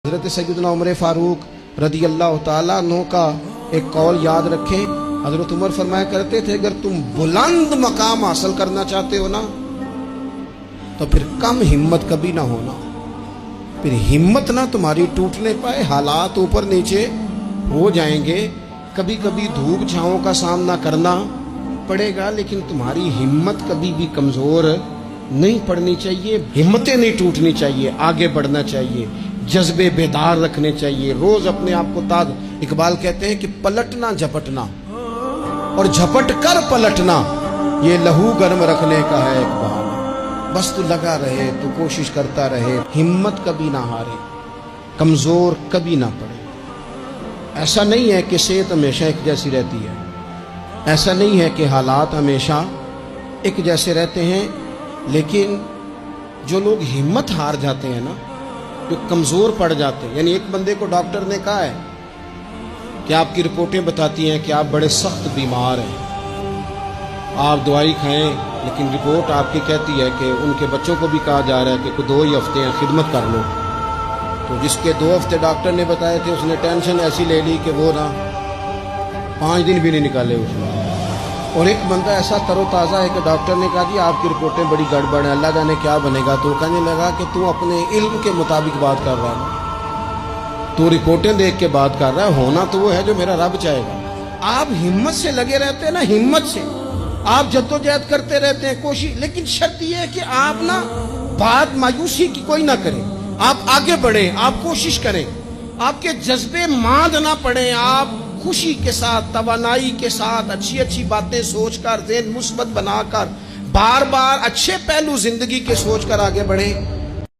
हज़रत सैयदना उमर फारूक रदी अल्लाह ताला अन्हु का एक कौल याद रखें। हज़रत उमर फरमाया करते थे, अगर तुम बुलंद मकाम हासिल करना चाहते हो ना तो फिर कम हिम्मत कभी ना होना, फिर हिम्मत ना तुम्हारी टूटने पाए। हालात ऊपर नीचे हो जाएंगे, कभी कभी धूप छांव का सामना करना पड़ेगा, लेकिन तुम्हारी हिम्मत कभी भी कमजोर नहीं पड़नी चाहिए, हिम्मतें नहीं टूटनी चाहिए, आगे बढ़ना चाहिए, जज्बे बेदार रखने चाहिए, रोज अपने आप को ताज। इकबाल कहते हैं कि पलटना झपटना और झपट कर पलटना ये लहू गर्म रखने का है एक बहाना। बस तू लगा रहे, तू कोशिश करता रहे, हिम्मत कभी ना हारे, कमजोर कभी ना पड़े। ऐसा नहीं है कि सेहत हमेशा एक जैसी रहती है, ऐसा नहीं है कि हालात हमेशा एक जैसे रहते हैं, लेकिन जो लोग हिम्मत हार जाते हैं ना, जो कमज़ोर पड़ जाते हैं, यानी एक बंदे को डॉक्टर ने कहा है कि आपकी रिपोर्टें बताती हैं कि आप बड़े सख्त बीमार हैं, आप दवाई खाएं, लेकिन रिपोर्ट आपकी कहती है कि उनके बच्चों को भी कहा जा रहा है कि कोई 2 ही हफ्ते हैं, खिदमत कर लो। तो जिसके 2 हफ्ते डॉक्टर ने बताए थे, उसने टेंशन ऐसी ले ली कि वो ना 5 दिन भी नहीं निकाले उसने। और एक बंदा ऐसा तरोताज़ा है कि डॉक्टर ने कहा जी आपकी रिपोर्टें बड़ी गड़बड़ है, अल्लाह जाने क्या बनेगा। तो कहने लगा कि तू अपने इल्म के मुताबिक बात कर रहा है, तू रिपोर्टें देख के बात कर रहा है, होना तो वो है जो मेरा रब चाहेगा। आप हिम्मत से लगे रहते हैं ना, हिम्मत से आप जद्दोजहद करते रहते हैं, कोशिश, लेकिन शर्त यह है कि आप ना बात मायूसी की कोई ना करें, आप आगे बढ़ें, आप कोशिश करें, आपके जज्बे मांद ना पड़े, आप खुशी के साथ, तवानाई के साथ, अच्छी अच्छी बातें सोचकर, ज़हन मुस्बत बनाकर, बार बार अच्छे पहलू जिंदगी के सोचकर आगे बढ़े।